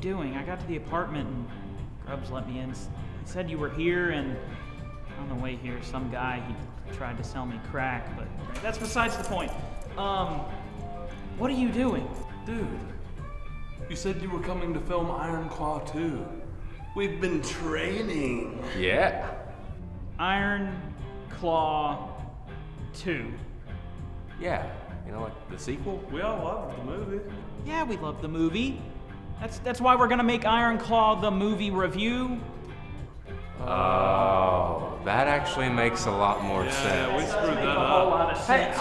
doing? I got to the apartment and Grubbs let me in. He said you were here, and on the way here, some guy, he tried to sell me crack, but that's besides the point. What are you doing? Dude, you said you were coming to film Iron Claw 2. We've been training. Yeah. Iron Claw 2. Yeah. You know, like the sequel? We all loved the movie. Yeah, we love the movie. That's why we're gonna make Iron Claw the movie review. Oh, that actually makes a lot more sense. Yeah, we screwed that A whole up. lot of sense.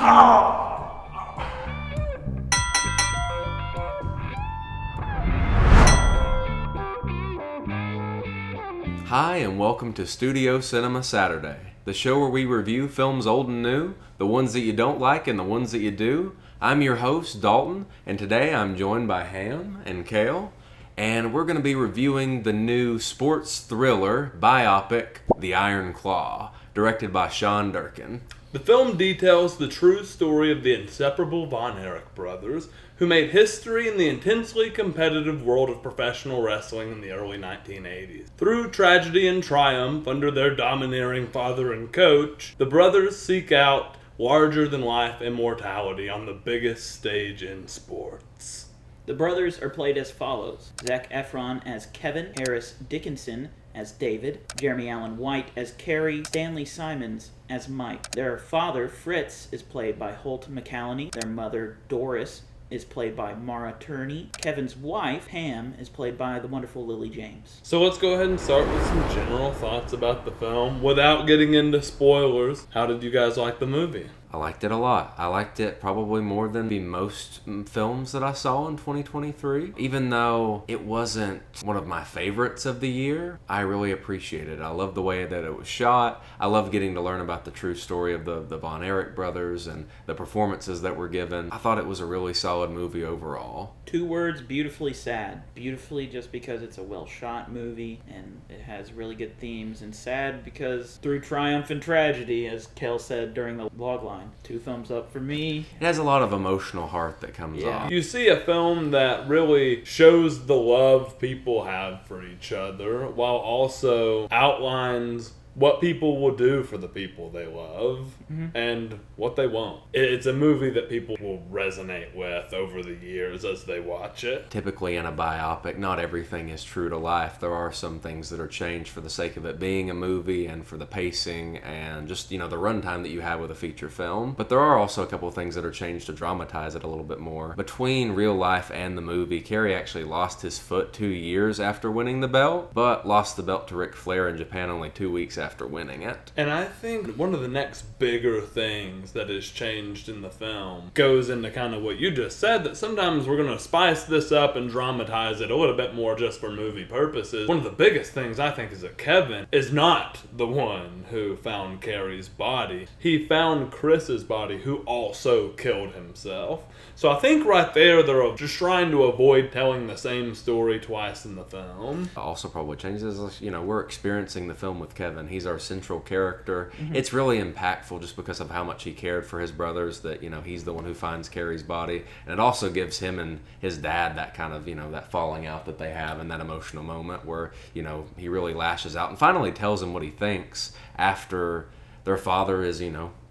Hi, and welcome to Studio Cinema Saturday, the show where we review films old and new, the ones that you don't like and the ones that you do. I'm your host, Dalton, and today I'm joined by Ham and Kale, and we're going to be reviewing the new sports thriller biopic, The Iron Claw, directed by Sean Durkin. The film details the true story of the inseparable Von Erich brothers, who made history in the intensely competitive world of professional wrestling in the early 1980s. Through tragedy and triumph under their domineering father and coach, the brothers seek out larger-than-life immortality on the biggest stage in sports. The brothers are played as follows: Zac Efron as Kevin, Harris Dickinson as David, Jeremy Allen White as Carrie, Stanley Simons as Mike. Their father, Fritz, is played by Holt McCallany. Their mother, Doris, is played by Mara Turney. Kevin's wife, Pam, is played by the wonderful Lily James. So let's go ahead and start with some general thoughts about the film. Without getting into spoilers, how did you guys like the movie? I liked it a lot. I liked it probably more than the most films that I saw in 2023. Even though it wasn't one of my favorites of the year, I really appreciated it. I loved the way that it was shot. I loved getting to learn about the true story of the Von Erich brothers and the performances that were given. I thought it was a really solid movie overall. 2 words: beautifully sad. Beautifully just because it's a well-shot movie and it has really good themes, and sad because through triumph and tragedy, as Kel said during the log line. 2 thumbs up for me. It has a lot of emotional heart that comes off. You see a film that really shows the love people have for each other, while also outlines what people will do for the people they love and what they won't. It's a movie that people will resonate with over the years as they watch it. Typically in a biopic, not everything is true to life. There are some things that are changed for the sake of it being a movie and for the pacing and just, the runtime that you have with a feature film. But there are also a couple of things that are changed to dramatize it a little bit more. Between real life and the movie, Kerry actually lost his foot 2 years after winning the belt, but lost the belt to Ric Flair in Japan only 2 weeks after winning it. And I think one of the next bigger things that is changed in the film goes into kind of what you just said, that sometimes we're going to spice this up and dramatize it a little bit more just for movie purposes. One of the biggest things I think is that Kevin is not the one who found Carrie's body. He found Chris's body, who also killed himself. So I think right there they're just trying to avoid telling the same story twice in the film. Also probably changes, we're experiencing the film with Kevin. He's our central character. It's really impactful just because of how much he cared for his brothers, that, he's the one who finds Carrie's body. And it also gives him and his dad that kind of, that falling out that they have in that emotional moment where, he really lashes out and finally tells him what he thinks after their father is,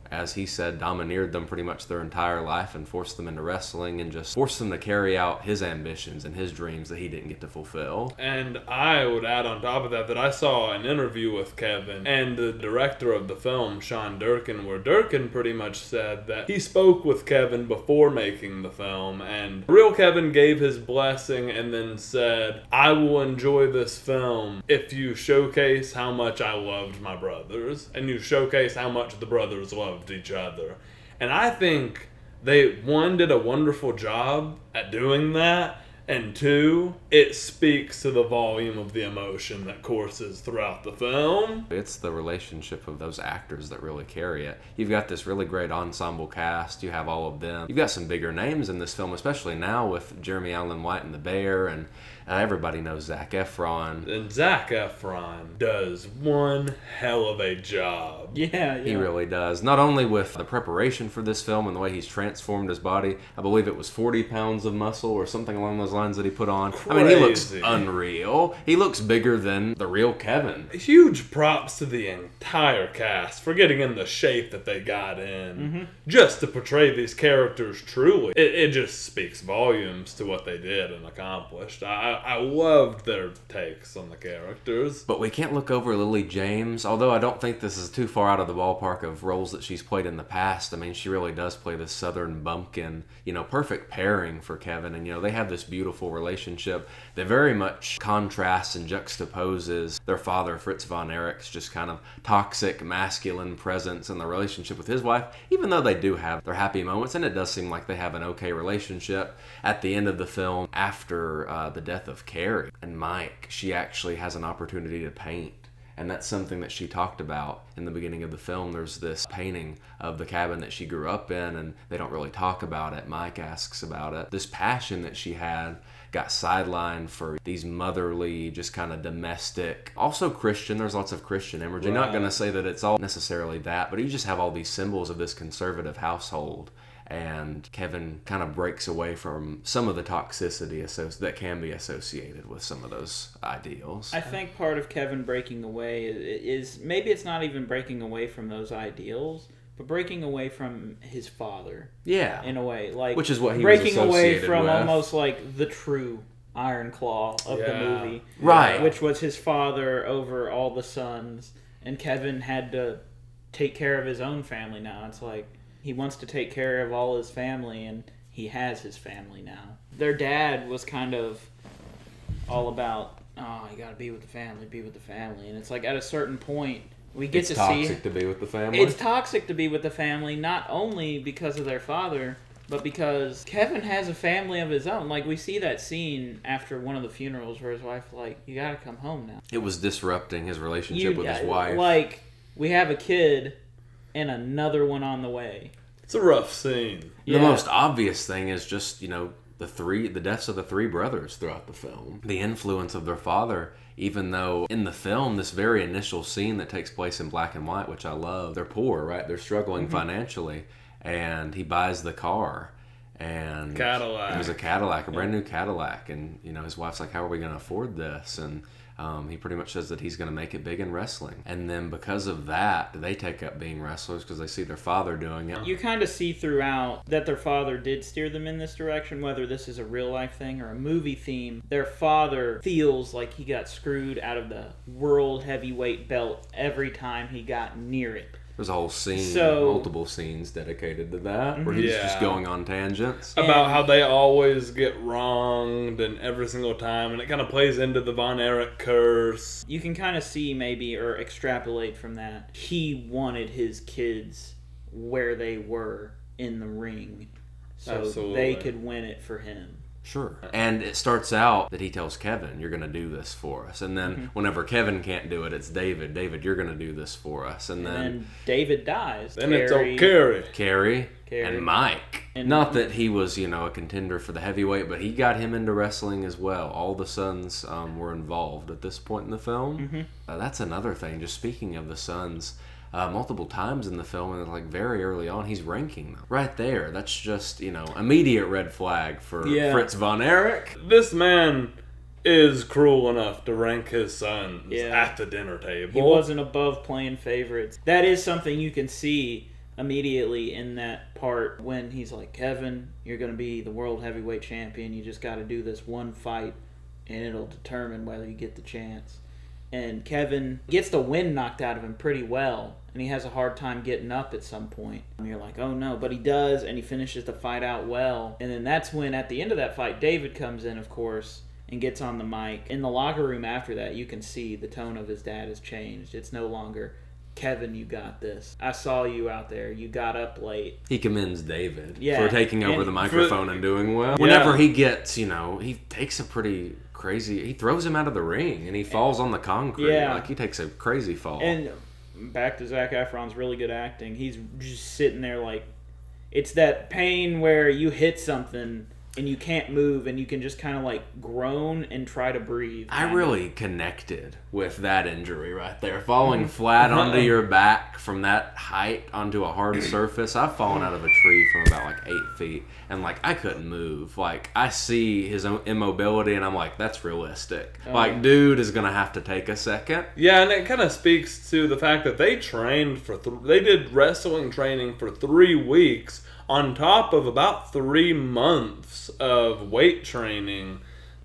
as he said, domineered them pretty much their entire life and forced them into wrestling and just forced them to carry out his ambitions and his dreams that he didn't get to fulfill. And I would add on top of that I saw an interview with Kevin and the director of the film, Sean Durkin, where Durkin pretty much said that he spoke with Kevin before making the film, and real Kevin gave his blessing and then said, "I will enjoy this film if you showcase how much I loved my brothers and you showcase how much the brothers loved each other." And I think they, 1, did a wonderful job at doing that, and 2, it speaks to the volume of the emotion that courses throughout the film. It's the relationship of those actors that really carry it. You've got this really great ensemble cast. You have all of them. You've got some bigger names in this film, especially now with Jeremy Allen White and the Bear, and everybody knows Zac Efron. And Zac Efron does one hell of a job. Yeah. He really does. Not only with the preparation for this film and the way he's transformed his body. I believe it was 40 pounds of muscle or something along those lines that he put on. I mean, he looks Crazy. unreal. He looks bigger than the real Kevin. Huge props to the entire cast for getting in the shape that they got in just to portray these characters truly. It just speaks volumes to what they did and accomplished. I loved their takes on the characters. But we can't look over Lily James, although I don't think this is too far out of the ballpark of roles that she's played in the past. I mean, she really does play this southern bumpkin, perfect pairing for Kevin. And, they have this beautiful relationship that very much contrasts and juxtaposes their father, Fritz von Erich's just kind of toxic, masculine presence in the relationship with his wife, even though they do have their happy moments, and it does seem like they have an okay relationship. At the end of the film, after the death of Carrie and Mike, she actually has an opportunity to paint. And that's something that she talked about in the beginning of the film. There's this painting of the cabin that she grew up in, and they don't really talk about it. Mike asks about it. This passion that she had got sidelined for these motherly, just kind of domestic, also Christian. There's lots of Christian imagery. Not going to say that it's all necessarily that, but you just have all these symbols of this conservative household. And Kevin kind of breaks away from some of the toxicity that can be associated with some of those ideals. I think part of Kevin breaking away is maybe it's not even breaking away from those ideals, but breaking away from his father. Yeah. In a way. Which is what he was breaking away associated from with. Almost like the true Iron Claw of the movie. Right. Which was his father over all the sons. And Kevin had to take care of his own family now. It's like he wants to take care of all his family, and he has his family now. Their dad was kind of all about, you gotta be with the family. And it's like at a certain point, we get to see... It's toxic to be with the family? It's toxic to be with the family, not only because of their father, but because Kevin has a family of his own. Like, we see that scene after one of the funerals where his wife's like, you gotta come home now. It was disrupting his relationship with his wife. Like, we have a kid and another one on the way. It's a rough scene. The most obvious thing is just, the deaths of the three brothers throughout the film. The influence of their father, even though in the film, this very initial scene that takes place in black and white, which I love, they're poor, right? They're struggling financially, and he buys the car. And Cadillac. It was a Cadillac, a brand new Cadillac. And, his wife's like, how are we going to afford this? And he pretty much says that he's going to make it big in wrestling. And then because of that, they take up being wrestlers because they see their father doing it. You kind of see throughout that their father did steer them in this direction, whether this is a real life thing or a movie theme. Their father feels like he got screwed out of the world heavyweight belt every time he got near it. There's a whole scene, multiple scenes dedicated to that, where he's just going on tangents. About how they always get wronged and every single time, and it kind of plays into the Von Erich curse. You can kind of see maybe, or extrapolate from that, he wanted his kids where they were in the ring, so they could win it for him. Sure. And it starts out that he tells Kevin, you're going to do this for us. And then whenever Kevin can't do it, it's David. David, you're going to do this for us. And then David dies. Then it's old Carrie. Carrie. And Mike. And not that he was, a contender for the heavyweight, but he got him into wrestling as well. All the sons were involved at this point in the film. That's another thing. Just speaking of the sons, multiple times in the film, and like very early on, he's ranking them. Right there, that's just, immediate red flag for Fritz von Erich. This man is cruel enough to rank his sons at the dinner table. He wasn't above playing favorites. That is something you can see immediately in that part when he's like, Kevin, you're going to be the world heavyweight champion. You just got to do this one fight, and it'll determine whether you get the chance. And Kevin gets the wind knocked out of him pretty well, and he has a hard time getting up at some point. And you're like, oh no, but he does, and he finishes the fight out well. And then that's when, at the end of that fight, David comes in, of course, and gets on the mic. In the locker room after that, you can see the tone of his dad has changed. It's no longer, Kevin, you got this. I saw you out there. You got up late. He commends David for taking over the microphone and doing well. Yeah. Whenever he gets, he takes a pretty crazy... He throws him out of the ring, and he falls on the concrete. Yeah. Like, he takes a crazy fall. And back to Zac Efron's really good acting. He's just sitting there like... It's that pain where you hit something... and you can't move, and you can just kind of like groan and try to breathe. I really connected with that injury right there. Falling flat onto your back from that height onto a hard surface. I've fallen out of a tree from about like 8 feet, and like I couldn't move. Like I see his own immobility, and I'm like, that's realistic. Like, dude is gonna have to take a second. Yeah, and it kind of speaks to the fact that they trained for they did wrestling training for 3 weeks on top of about 3 months of weight training.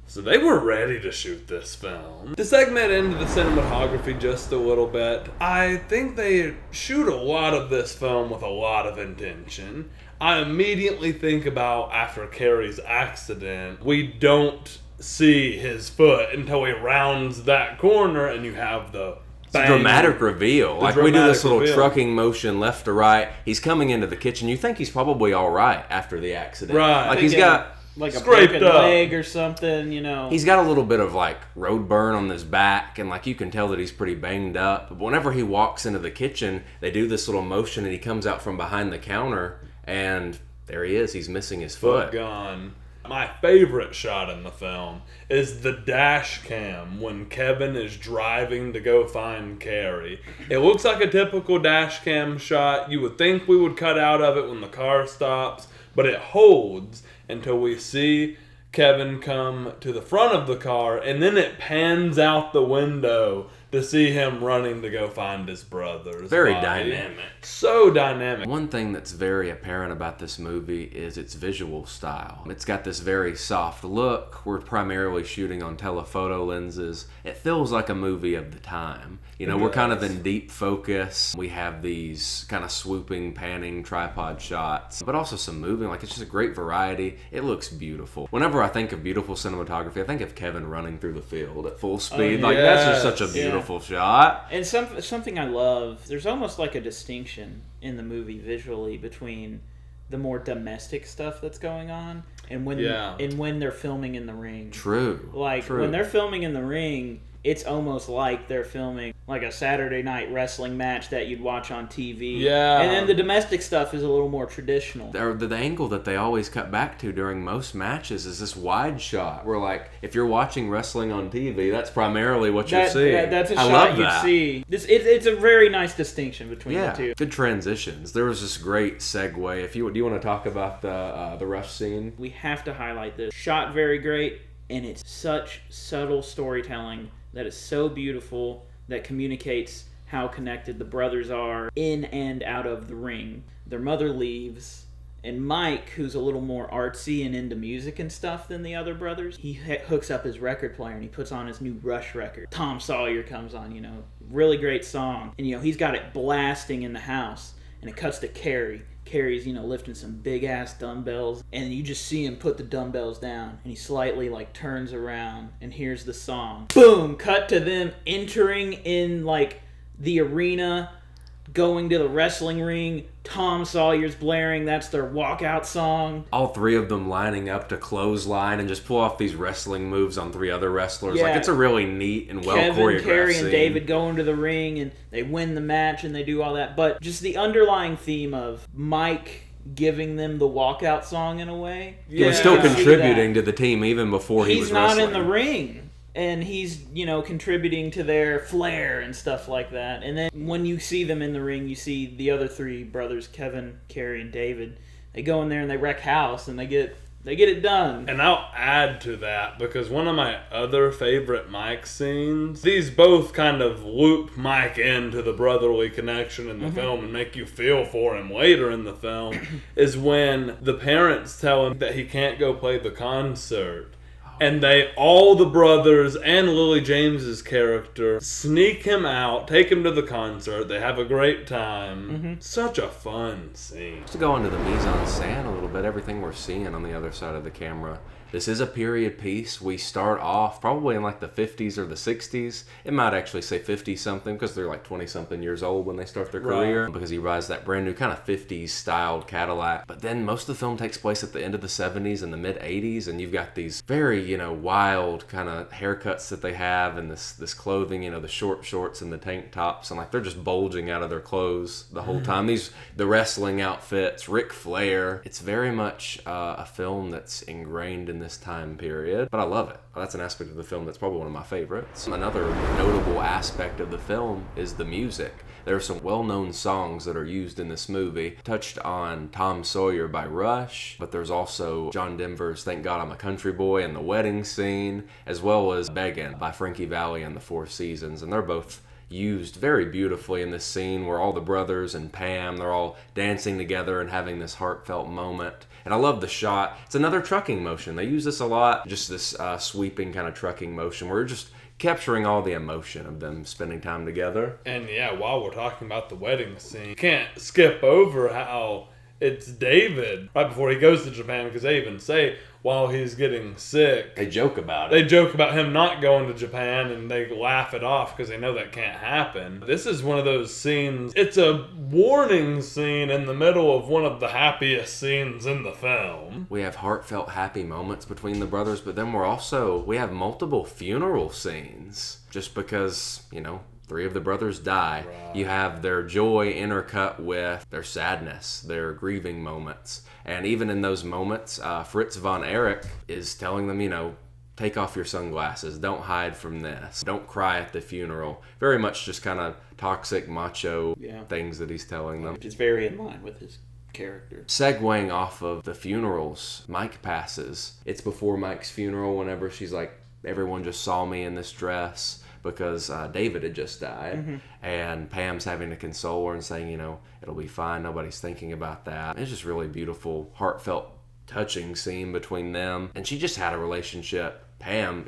So they were ready to shoot this film. To segment into the cinematography just a little bit, I think they shoot a lot of this film with a lot of intention. I immediately think about after Carrie's accident, we don't see his foot until he rounds that corner and you have the dramatic reveal. Like we do this little trucking motion left to right. He's coming into the kitchen. You think he's probably all right after the accident. Right. Like he's got like a broken leg or something, you know. He's got a little bit of like road burn on his back, and like you can tell that he's pretty banged up. But whenever he walks into the kitchen, they do this little motion and he comes out from behind the counter and there he is. He's missing his foot. Gone. My favorite shot in the film is the dash cam when Kevin is driving to go find Carrie. It looks like a typical dash cam shot. You would think we would cut out of it when the car stops, but it holds until we see Kevin come to the front of the car, and then it pans out the window to see him running to go find his brother's Very body. dynamic. So dynamic. One thing that's very apparent about this movie is its visual style. It's got this very soft look. We're primarily shooting on telephoto lenses. It feels like a movie of the time. You know, we're kind of in deep focus. We have these kind of swooping, panning tripod shots, but also some moving. Like, it's just a great variety. It looks beautiful. Whenever I think of beautiful cinematography, I think of Kevin running through the field at full speed. Like, that's just such a beautiful shot. And something I love, there's almost like a distinction in the movie visually between the more domestic stuff that's going on and when they're filming in the ring. True. Like, when they're filming in the ring, it's almost like they're filming like a Saturday night wrestling match that you'd watch on TV. Yeah. And then the domestic stuff is a little more traditional. The angle that they always cut back to during most matches is this wide shot where, like, if you're watching wrestling on TV, that's primarily what you're seeing. That's a shot you'd see. It's a very nice distinction between the two. Good transitions. There was this great segue. Do you want to talk about the rush scene? We have to highlight this. Shot very great, and it's such subtle storytelling that is so beautiful, that communicates how connected the brothers are in and out of the ring. Their mother leaves, and Mike, who's a little more artsy and into music and stuff than the other brothers, he hooks up his record player and he puts on his new Rush record. Tom Sawyer comes on, really great song. And, he's got it blasting in the house, and it cuts to Carrie. Carrie's, lifting some big-ass dumbbells, and you just see him put the dumbbells down, and he slightly, turns around and hears the song. Boom! Cut to them entering in, the arena, going to the wrestling ring. Tom Sawyer's blaring. That's their walkout song. All 3 of them lining up to clothesline and just pull off these wrestling moves on 3 other wrestlers. Yeah. It's a really neat and well choreographed Kevin, Carrie, scene. and David go into the ring, and they win the match, and they do all that. But just the underlying theme of Mike giving them the walkout song in a way. He was still contributing to the team even before he was wrestling. He's not in the ring. And he's, contributing to their flair and stuff like that. And then when you see them in the ring, you see the other 3 brothers, Kevin, Carrie, and David. They go in there and they wreck house, and they get it done. And I'll add to that, because one of my other favorite Mike scenes, these both kind of loop Mike into the brotherly connection in the film and make you feel for him later in the film, is when the parents tell him that he can't go play the concert. And all the brothers and Lily James's character sneak him out, take him to the concert. They have a great time. Such a fun scene. Just to go into the mise-en-scène a little bit, everything we're seeing on the other side of the camera. This is a period piece. We start off probably in the 50s or the 60s. It might actually say 50-something because they're 20-something years old when they start their career. Because he rides that brand new kind of 50s styled Cadillac. But then most of the film takes place at the end of the 70s and the mid-80s. And you've got these very very, wild kind of haircuts that they have, and this clothing, the short shorts and the tank tops, and like they're just bulging out of their clothes the whole time. The wrestling outfits, Ric Flair. It's very much a film that's ingrained in this time period, but I love it. That's an aspect of the film that's probably one of my favorites. Another notable aspect of the film is the music. There are some well-known songs that are used in this movie. Touched on Tom Sawyer by Rush, but there's also John Denver's Thank God I'm a Country Boy and the wedding scene, as well as Beggin' by Frankie Valli and the Four Seasons, and they're both used very beautifully in this scene where all the brothers and Pam, they're all dancing together and having this heartfelt moment. And I love the shot. It's another trucking motion. They use this a lot, just this sweeping kind of trucking motion where you're just capturing all the emotion of them spending time together. And yeah, while we're talking about the wedding scene, you can't skip over how it's David right before he goes to Japan, because they even say while he's getting sick, they joke about They joke about him not going to Japan, and they laugh it off because they know that can't happen. This is one of those scenes, it's a warning scene in the middle of one of the happiest scenes in the film. We have heartfelt, happy moments between the brothers, but then we have multiple funeral scenes just because, 3 of the brothers die. Right. You have their joy intercut with their sadness, their grieving moments. And even in those moments, Fritz von Erich is telling them, take off your sunglasses. Don't hide from this. Don't cry at the funeral. Very much just kind of toxic, macho things that he's telling them. Which is very in line with his character. Segueing off of the funerals, Mike passes. It's before Mike's funeral whenever she's like, everyone just saw me in this dress, because David had just died. Mm-hmm. And Pam's having to console her and saying, it'll be fine, nobody's thinking about that. It's just really beautiful, heartfelt, touching scene between them. And she just had a relationship, Pam,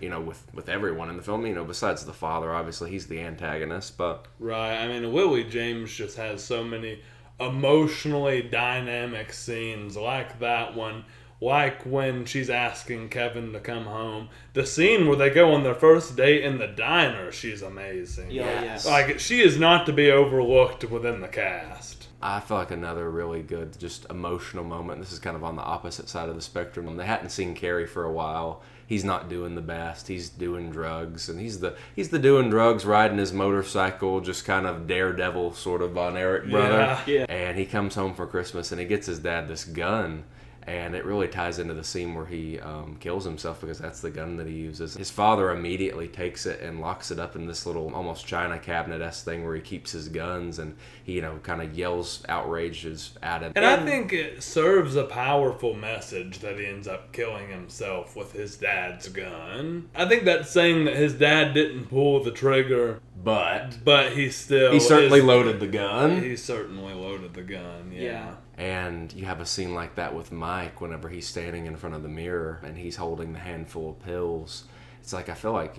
with everyone in the film, besides the father. Obviously, he's the antagonist, but... Right, I mean, Lily James just has so many emotionally dynamic scenes like that one. Like when she's asking Kevin to come home. The scene where they go on their first date in the diner, she's amazing. Yes. Like, she is not to be overlooked within the cast. I feel like another really good, just emotional moment. This is kind of on the opposite side of the spectrum. They hadn't seen Carrie for a while. He's not doing the best. He's doing drugs, and he's the doing drugs, riding his motorcycle, just kind of daredevil sort of Von Erich brother. Yeah. And he comes home for Christmas, and he gets his dad this gun. And it really ties into the scene where he kills himself, because that's the gun that he uses. His father immediately takes it and locks it up in this little almost china cabinet-esque thing where he keeps his guns, and he, kind of yells outrages at him. And I think it serves a powerful message that he ends up killing himself with his dad's gun. I think that's saying that his dad didn't pull the trigger, but he certainly loaded the gun. He certainly loaded the gun, yeah. And you have a scene like that with Mike whenever he's standing in front of the mirror and he's holding the handful of pills. It's like, I feel like,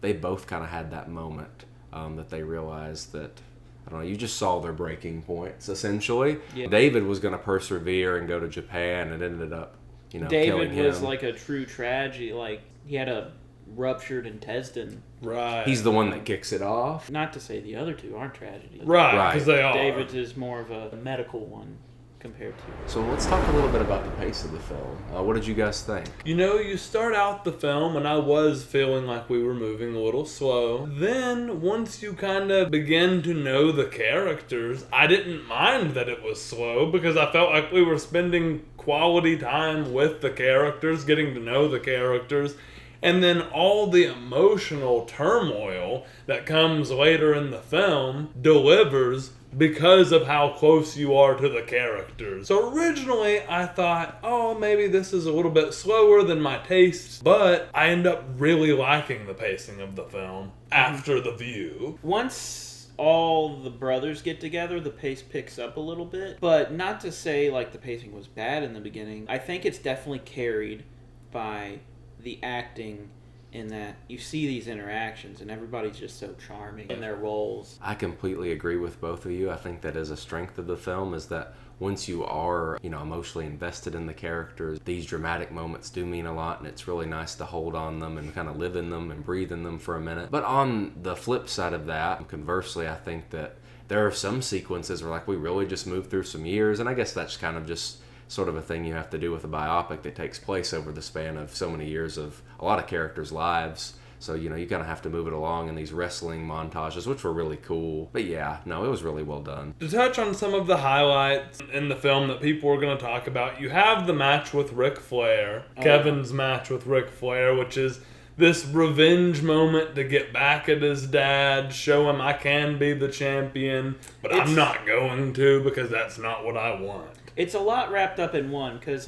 they both kind of had that moment that they realized that, I don't know, you just saw their breaking points, essentially. Yeah. David was going to persevere and go to Japan, and ended up, killing him. David was like a true tragedy. Like, he had a ruptured intestine. Right. He's the one that kicks it off. Not to say the other two aren't tragedies. Right, because they are. David's is more of a medical one compared to. So let's talk a little bit about the pace of the film. What did you guys think? You start out the film and I was feeling like we were moving a little slow. Then once you kind of begin to know the characters, I didn't mind that it was slow, because I felt like we were spending quality time with the characters, getting to know the characters. And then all the emotional turmoil that comes later in the film delivers because of how close you are to the characters. So originally I thought, maybe this is a little bit slower than my tastes, but I end up really liking the pacing of the film after The View. Once all the brothers get together, the pace picks up a little bit, but not to say like the pacing was bad in the beginning. I think it's definitely carried by the acting, in that you see these interactions and everybody's just so charming in their roles. I completely agree with both of you. I think that is a strength of the film, is that once you are, emotionally invested in the characters, these dramatic moments do mean a lot, and it's really nice to hold on them and kind of live in them and breathe in them for a minute. But on the flip side of that, conversely, I think that there are some sequences where we really just move through some years, and I guess that's kind of just sort of a thing you have to do with a biopic that takes place over the span of so many years of a lot of characters' lives. So, you kind of have to move it along in these wrestling montages, which were really cool. But yeah, no, it was really well done. To touch on some of the highlights in the film that people are going to talk about, you have the match with Ric Flair, Kevin's match with Ric Flair, which is this revenge moment to get back at his dad, show him I can be the champion, but I'm not going to because that's not what I want. It's a lot wrapped up in one, because,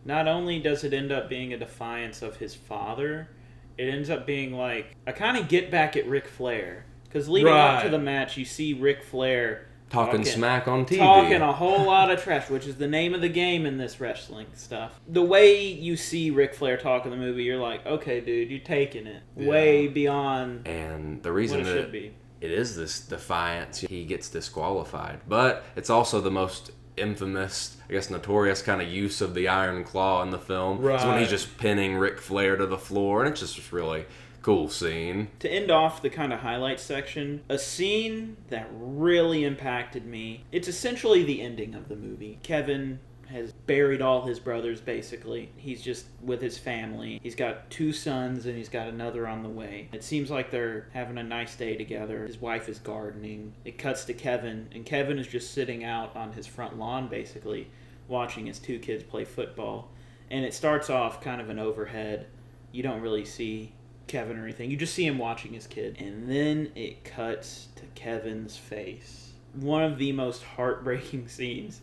not only does it end up being a defiance of his father, it ends up being like a kind of get back at Ric Flair. Because leading up to the match, you see Ric Flair talking smack on TV. Talking a whole lot of trash, which is the name of the game in this wrestling stuff. The way you see Ric Flair talk in the movie, you're like, okay, dude, you're taking it way beyond and the reason what it should be. It is this defiance. He gets disqualified. But it's also the most infamous, I guess notorious kind of use of the Iron Claw in the film. Right. It's when he's just pinning Ric Flair to the floor, and it's just this really cool scene. To end off the kind of highlights section, a scene that really impacted me, it's essentially the ending of the movie. Kevin has buried all his brothers, basically. He's just with his family. He's got 2 sons, and he's got another on the way. It seems like they're having a nice day together. His wife is gardening. It cuts to Kevin, and Kevin is just sitting out on his front lawn, basically, watching his 2 kids play football. And it starts off kind of an overhead. You don't really see Kevin or anything. You just see him watching his kid. And then it cuts to Kevin's face. One of the most heartbreaking scenes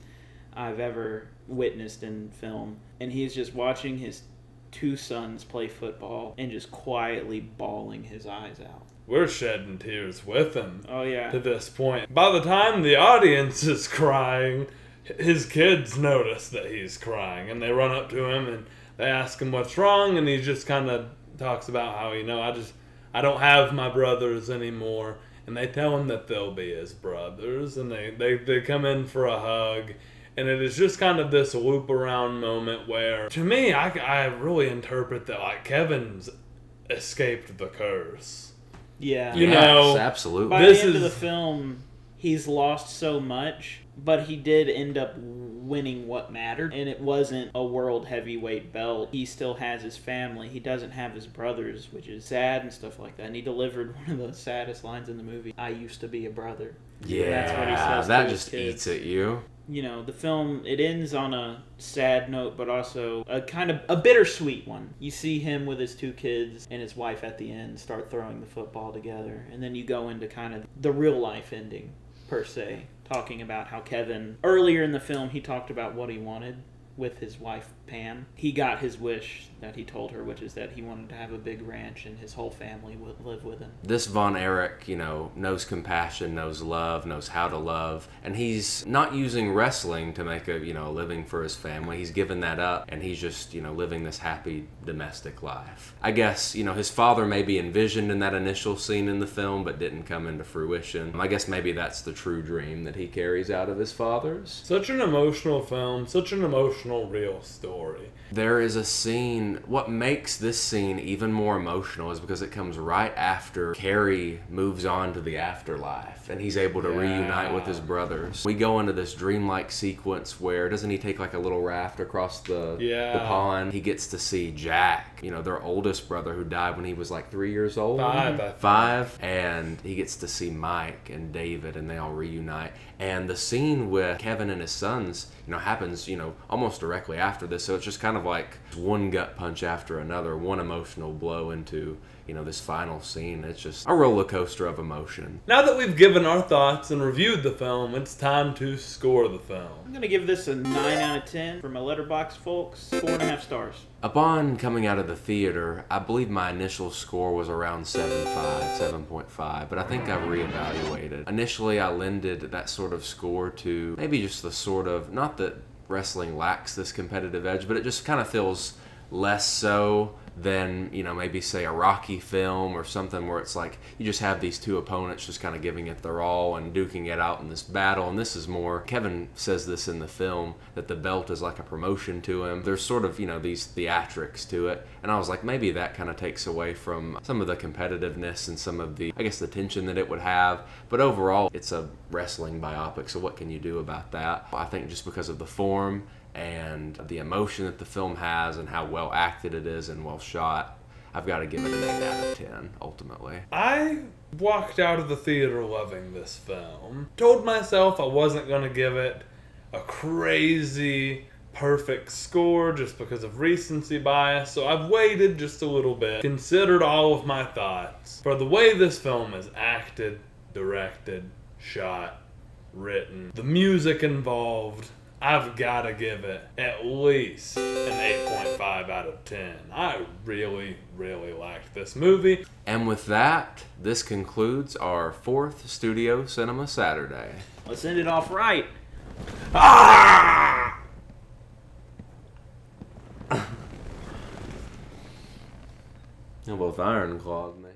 I've ever witnessed in film. And he's just watching his 2 sons play football and just quietly bawling his eyes out. We're shedding tears with him. Oh, yeah. To this point. By the time the audience is crying, his kids notice that he's crying. And they run up to him and they ask him what's wrong. And he just kind of talks about how, I don't have my brothers anymore. And they tell him that they'll be his brothers. And they come in for a hug. And it is just kind of this loop around moment where, to me, I really interpret that Kevin's escaped the curse. Yeah. Yes, absolutely. By the end of the film, he's lost so much, but he did end up winning what mattered, and it wasn't a world heavyweight belt. He still has his family. He doesn't have his brothers, which is sad and stuff like that. And he delivered one of the saddest lines in the movie, "I used to be a brother." Yeah, that's what he says that to just his kids. eats at you. The film, it ends on a sad note, but also a kind of a bittersweet one. You see him with his 2 kids and his wife at the end start throwing the football together. And then you go into kind of the real life ending, per se, talking about how Kevin, earlier in the film, he talked about what he wanted with his wife, Pam. He got his wish that he told her, which is that he wanted to have a big ranch and his whole family would live with him. This Von Erich, knows compassion, knows love, knows how to love, and he's not using wrestling to make a living for his family. He's given that up, and he's just, living this happy domestic life. I guess, his father may be envisioned in that initial scene in the film, but didn't come into fruition. I guess maybe that's the true dream that he carries out of his father's. Such an emotional film, such an emotional, real story. There is a scene, what makes this scene even more emotional is because it comes right after Carrie moves on to the afterlife and he's able to reunite with his brothers. We go into this dreamlike sequence where, doesn't he take a little raft across the pond? He gets to see Jack, their oldest brother who died when he was 3 years old. 5. And he gets to see Mike and David, and they all reunite. And the scene with Kevin and his sons, happens, almost directly after this. So it's just kind of like one gut punch after another, one emotional blow into, this final scene. It's just a roller coaster of emotion. Now that we've given our thoughts and reviewed the film, it's time to score the film. I'm going to give this a 9 out of 10 for my Letterboxd folks. 4.5 stars. Upon coming out of the theater, I believe my initial score was around 7.5, but I think I reevaluated. Initially, I lended that sort of score to maybe just the sort of, not that wrestling lacks this competitive edge, but it just kind of feels less so than, you know, maybe say a Rocky film or something where it's like you just have these two opponents just kind of giving it their all and duking it out in this battle. And this is more, Kevin says this in the film, that the belt is like a promotion to him. There's sort of, you know, these theatrics to it. And I was like, maybe that kind of takes away from some of the competitiveness and some of the, I guess, the tension that it would have. But overall, it's a wrestling biopic, so what can you do about that? I think just because of the form and the emotion that the film has and how well acted it is and well shot, I've got to give it an 8 out of 10, ultimately. I walked out of the theater loving this film. Told myself I wasn't going to give it a crazy perfect score just because of recency bias, so I've waited just a little bit, considered all of my thoughts. For the way this film is acted, directed, shot, written, the music involved, I've got to give it at least an 8.5 out of 10. I really, really liked this movie. And with that, this concludes our 4th Studio Cinema Saturday. Let's end it off right. Ah! They're both iron claws, man.